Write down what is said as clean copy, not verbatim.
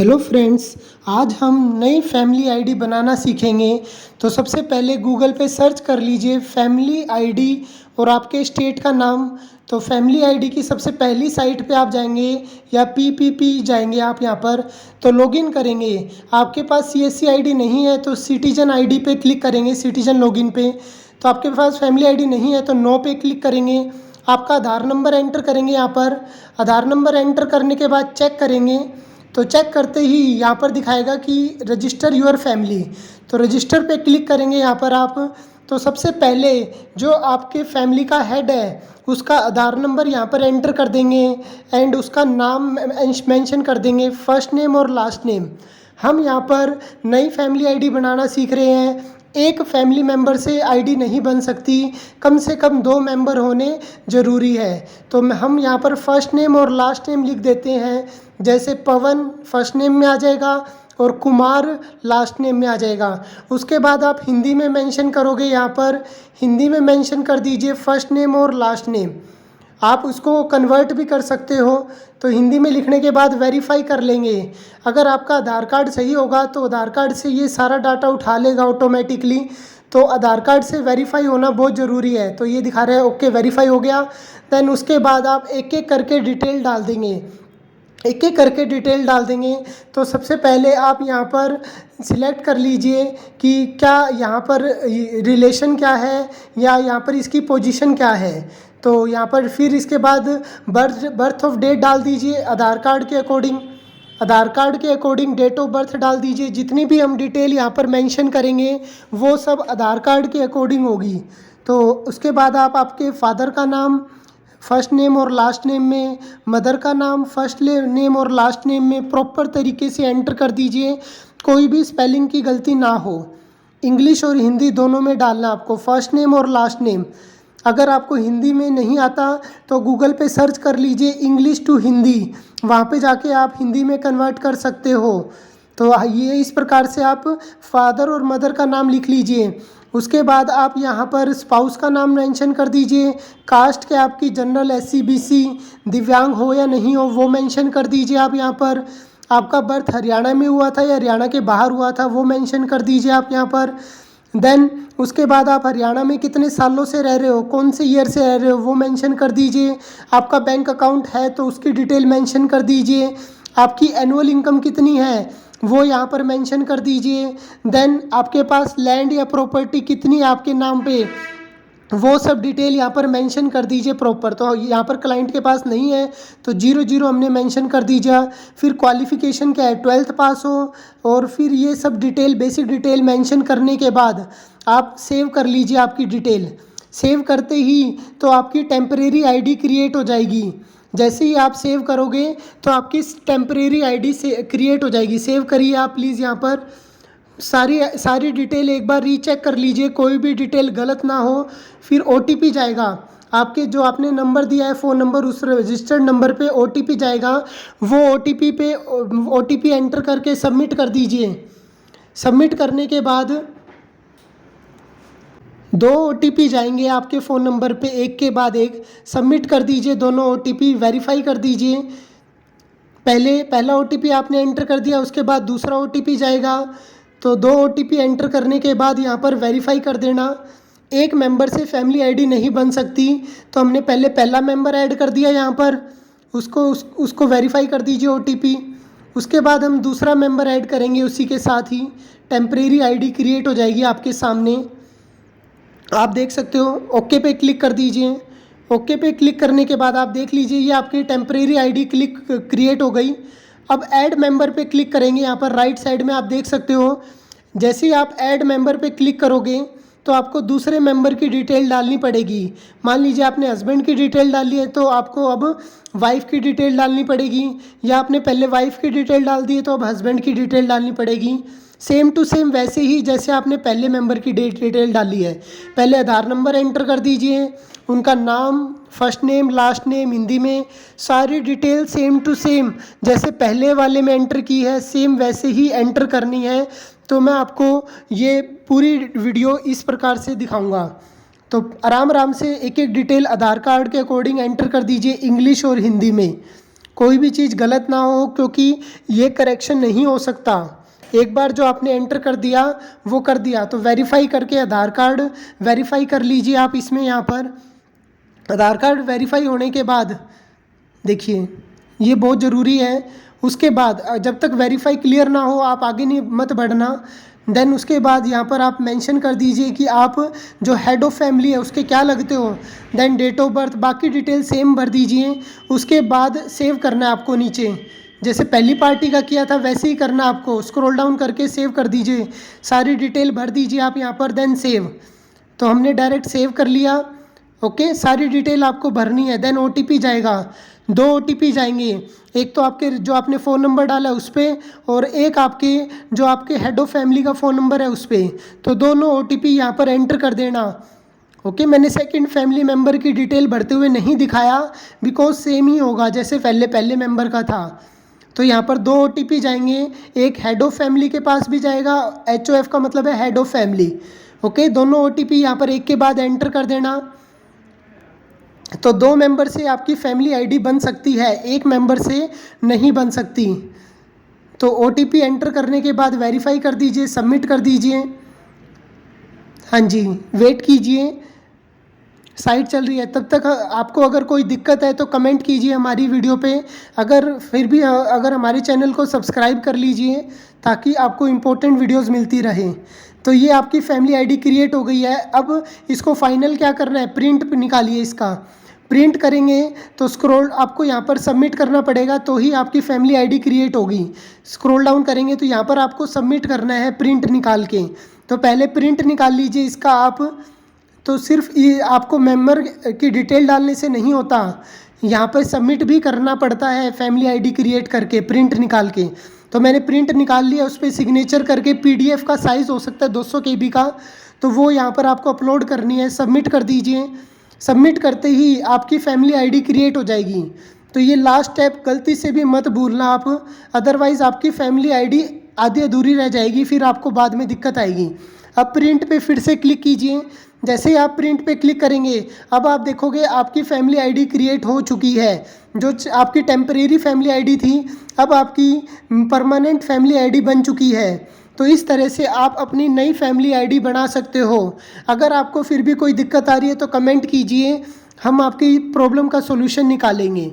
Hello friends, आज हम नई फैमिली आईडी बनाना सीखेंगे। तो सबसे पहले गूगल पे सर्च कर लीजिए फैमिली आईडी और आपके स्टेट का नाम। तो फैमिली आईडी की सबसे पहली साइट पे आप जाएंगे या पी जाएंगे आप यहाँ पर। तो लॉगिन करेंगे। आपके पास सीएससी आईडी नहीं है तो सिटीजन आईडी पे क्लिक करेंगे, सिटीजन लॉगिन पे। तो आपके पास फैमिली आईडी नहीं है तो नो पे क्लिक करेंगे। आपका आधार नंबर एंटर करेंगे यहाँ पर। आधार नंबर एंटर करने के बाद चेक करेंगे। तो चेक करते ही यहाँ पर दिखाएगा कि रजिस्टर योर फैमिली। तो रजिस्टर पे क्लिक करेंगे यहाँ पर आप। तो सबसे पहले जो आपके फैमिली का हेड है उसका आधार नंबर यहाँ पर एंटर कर देंगे एंड उसका नाम मेंशन कर देंगे, फर्स्ट नेम और लास्ट नेम। हम यहाँ पर नई फैमिली आईडी बनाना सीख रहे हैं। एक फैमिली मेम्बर से आईडी नहीं बन सकती, कम से कम 2 मेंबर होने ज़रूरी है। तो हम यहाँ पर फर्स्ट नेम और लास्ट नेम लिख देते हैं। जैसे पवन फर्स्ट नेम में आ जाएगा और कुमार लास्ट नेम में आ जाएगा। उसके बाद आप हिंदी में मेंशन करोगे, यहाँ पर हिंदी में मेंशन कर दीजिए फर्स्ट नेम और लास्ट नेम। आप उसको कन्वर्ट भी कर सकते हो। तो हिंदी में लिखने के बाद वेरीफाई कर लेंगे। अगर आपका आधार कार्ड सही होगा तो आधार कार्ड से ये सारा डाटा उठा लेगा ऑटोमेटिकली। तो आधार कार्ड से वेरीफाई होना बहुत ज़रूरी है। तो ये दिखा रहा है ओके वेरीफाई हो गया। देन उसके बाद आप एक एक करके डिटेल डाल देंगे, एक एक करके डिटेल डाल देंगे। तो सबसे पहले आप यहाँ पर सिलेक्ट कर लीजिए कि क्या यहाँ पर रिलेशन क्या है या यहाँ पर इसकी पोजीशन क्या है। तो यहाँ पर फिर इसके बाद बर्थ ऑफ डेट डाल दीजिए आधार कार्ड के अकॉर्डिंग। आधार कार्ड के अकॉर्डिंग डेट ऑफ बर्थ डाल दीजिए। जितनी भी हम डिटेल यहाँ पर मेंशन करेंगे वो सब आधार कार्ड के अकॉर्डिंग होगी। तो उसके बाद आप आपके फादर का नाम फर्स्ट नेम और लास्ट नेम में, मदर का नाम फर्स्ट नेम और लास्ट नेम में प्रॉपर तरीके से एंटर कर दीजिए। कोई भी स्पेलिंग की गलती ना हो। इंग्लिश और हिंदी दोनों में डालना आपको फर्स्ट नेम और लास्ट नेम। अगर आपको हिंदी में नहीं आता तो गूगल पे सर्च कर लीजिए इंग्लिश टू हिंदी, वहाँ पे जाके आप हिंदी में कन्वर्ट कर सकते हो। तो ये इस प्रकार से आप फादर और मदर का नाम लिख लीजिए। उसके बाद आप यहाँ पर स्पाउस का नाम मेंशन कर दीजिए। कास्ट के आपकी जनरल, एससी, बीसी, दिव्यांग हो या नहीं हो वो मेंशन कर दीजिए आप यहाँ पर। आपका बर्थ हरियाणा में हुआ था या हरियाणा के बाहर हुआ था वो मेंशन कर दीजिए आप यहाँ पर। देन उसके बाद आप हरियाणा में कितने सालों से रह रहे हो, कौन से ईयर से रह रहे हो वो मेंशन कर दीजिए। आपका बैंक अकाउंट है तो उसकी डिटेल मेंशन कर दीजिए। आपकी एनुअल इनकम कितनी है वो यहाँ पर मेंशन कर दीजिए। देन आपके पास लैंड या प्रॉपर्टी कितनी है आपके नाम पे वो सब डिटेल यहाँ पर मेंशन कर दीजिए प्रॉपर। तो यहाँ पर क्लाइंट के पास नहीं है तो 0 हमने मेंशन कर दीजिए। फिर क्वालिफ़िकेशन क्या है, 12th पास हो। और फिर ये सब डिटेल, बेसिक डिटेल मेंशन करने के बाद आप सेव कर लीजिए आपकी डिटेल। सेव करते ही तो आपकी टेम्परेरी आईडी क्रिएट हो जाएगी। जैसे ही आप सेव करोगे तो आपकी टेम्परेरी आईडी से क्रिएट हो जाएगी। सेव करिए आप प्लीज़। यहाँ पर सारी डिटेल एक बार रीचेक कर लीजिए, कोई भी डिटेल गलत ना हो। फिर ओटीपी जाएगा आपके, जो आपने नंबर दिया है फ़ोन नंबर, उस रजिस्टर्ड नंबर पे ओटीपी जाएगा। वो ओटीपी एंटर करके सबमिट कर दीजिए। सबमिट करने के बाद 2 ओटीपी जाएंगे आपके फ़ोन नंबर पे, एक के बाद एक। सबमिट कर दीजिए दोनों ओटीपी, वेरीफाई कर दीजिए। पहला ओटीपी आपने एंटर कर दिया, उसके बाद दूसरा ओटीपी जाएगा। तो 2 ओटीपी एंटर करने के बाद यहाँ पर वेरीफाई कर देना। एक मेंबर से फैमिली आईडी नहीं बन सकती तो हमने पहले पहला मेंबर ऐड कर दिया यहाँ पर, उसको वेरीफाई कर दीजिए ओटीपी। उसके बाद हम दूसरा मेंबर ऐड करेंगे उसी के साथ ही। टेम्परेरी आईडी क्रिएट हो जाएगी आपके सामने, आप देख सकते हो। ओके पे क्लिक कर दीजिए। ओके पे क्लिक करने के बाद आप देख लीजिए ये आपकी टेम्परेरी आईडी क्रिएट हो गई। अब ऐड मेंबर पे क्लिक करेंगे। यहाँ पर राइट साइड में आप देख सकते हो। जैसे ही आप ऐड मेंबर पे क्लिक करोगे तो आपको दूसरे मेंबर की डिटेल डालनी पड़ेगी। मान लीजिए आपने हस्बैंड की डिटेल डाली है तो आपको अब वाइफ की डिटेल डालनी पड़ेगी, या आपने पहले वाइफ की डिटेल डाल दी है तो अब हस्बैंड की डिटेल डालनी पड़ेगी। सेम टू सेम वैसे ही जैसे आपने पहले मेंबर की डिटेल डाली है। पहले आधार नंबर एंटर कर दीजिए, उनका नाम, first name, last name Hindi में, सारी डिटेल सेम टू सेम जैसे पहले वाले में एंटर की है सेम वैसे ही एंटर करनी है। तो मैं आपको ये पूरी वीडियो इस प्रकार से दिखाऊंगा। तो आराम आराम से एक एक डिटेल आधार कार्ड के अकॉर्डिंग एंटर कर दीजिए इंग्लिश और हिंदी में। कोई भी चीज़ गलत ना हो, क्योंकि ये करेक्शन नहीं हो सकता। एक बार जो आपने एंटर कर दिया वो कर दिया। तो वेरीफाई करके आधार कार्ड वेरीफाई कर लीजिए आप इसमें। यहाँ पर आधार कार्ड वेरीफाई होने के बाद देखिए ये बहुत ज़रूरी है। उसके बाद जब तक वेरीफाई क्लियर ना हो आप आगे नहीं मत बढ़ना। देन उसके बाद यहाँ पर आप मेंशन कर दीजिए कि आप जो हेड ऑफ़ फैमिली है उसके क्या लगते हो। देन डेट ऑफ बर्थ, बाकी डिटेल सेम भर दीजिए। उसके बाद सेव करना है आपको नीचे, जैसे पहली पार्टी का किया था वैसे ही करना आपको। स्क्रॉल डाउन करके सेव कर दीजिए, सारी डिटेल भर दीजिए आप यहाँ पर, देन सेव। तो हमने डायरेक्ट सेव कर लिया। ओके, सारी डिटेल आपको भरनी है। देन OTP जाएगा, 2 OTP जाएंगे। एक तो आपके जो आपने फ़ोन नंबर डाला है उस पर, और एक आपके जो आपके हेड ऑफ़ फैमिली का फ़ोन नंबर है उस पर। तो दोनों OTP यहाँ पर एंटर कर देना। ओके, मैंने सेकंड फैमिली मेम्बर की डिटेल भरते हुए नहीं दिखाया, बिकॉज सेम ही होगा जैसे पहले मेंबर का था। तो यहाँ पर 2 OTP जाएंगे, एक हेड ऑफ़ फैमिली के पास भी जाएगा, HOF का मतलब है हेड ऑफ़ फैमिली। ओके, दोनों OTP यहाँ पर एक के बाद एंटर कर देना। तो 2 मेंबर से आपकी फैमिली आईडी बन सकती है, एक मेंबर से नहीं बन सकती। तो OTP एंटर करने के बाद वेरीफाई कर दीजिए, सबमिट कर दीजिए। हाँ जी, वेट कीजिए, साइट चल रही है। तब तक आपको अगर कोई दिक्कत है तो कमेंट कीजिए हमारी वीडियो पे। अगर फिर भी अगर हमारे चैनल को सब्सक्राइब कर लीजिए ताकि आपको इम्पोर्टेंट वीडियोस मिलती रहे। तो ये आपकी फैमिली आईडी क्रिएट हो गई है। अब इसको फाइनल क्या करना है, प्रिंट निकालिए इसका। प्रिंट करेंगे तो स्क्रॉल आपको यहाँ पर सबमिट करना पड़ेगा, तो ही आपकी फैमिली आईडी क्रिएट होगी। स्क्रॉल डाउन करेंगे तो यहाँ पर आपको सबमिट करना है प्रिंट निकाल के। तो पहले प्रिंट निकाल लीजिए इसका आप। तो सिर्फ ये आपको मेंबर की डिटेल डालने से नहीं होता, यहाँ पर सबमिट भी करना पड़ता है फैमिली आईडी क्रिएट करके प्रिंट निकाल के। तो मैंने प्रिंट निकाल लिया, उस पर सिग्नेचर करके PDF का साइज़ हो सकता है 200 KB का, तो वो यहाँ पर आपको अपलोड करनी है। सबमिट कर दीजिए। सबमिट करते ही आपकी फैमिली आईडी क्रिएट हो जाएगी। तो ये लास्ट स्टेप गलती से भी मत भूलना आप, अदरवाइज़ आपकी फैमिली आईडी आधी अधूरी रह जाएगी, फिर आपको बाद में दिक्कत आएगी। अब प्रिंट पे फिर से क्लिक कीजिए। जैसे ही आप प्रिंट पे क्लिक करेंगे अब आप देखोगे आपकी फैमिली आईडी क्रिएट हो चुकी है। जो आपकी टेम्परेरी फैमिली आईडी थी अब आपकी परमानेंट फैमिली आईडी बन चुकी है। तो इस तरह से आप अपनी नई फैमिली आईडी बना सकते हो। अगर आपको फिर भी कोई दिक्कत आ रही है तो कमेंट कीजिए, हम आपकी प्रॉब्लम का सॉल्यूशन निकालेंगे।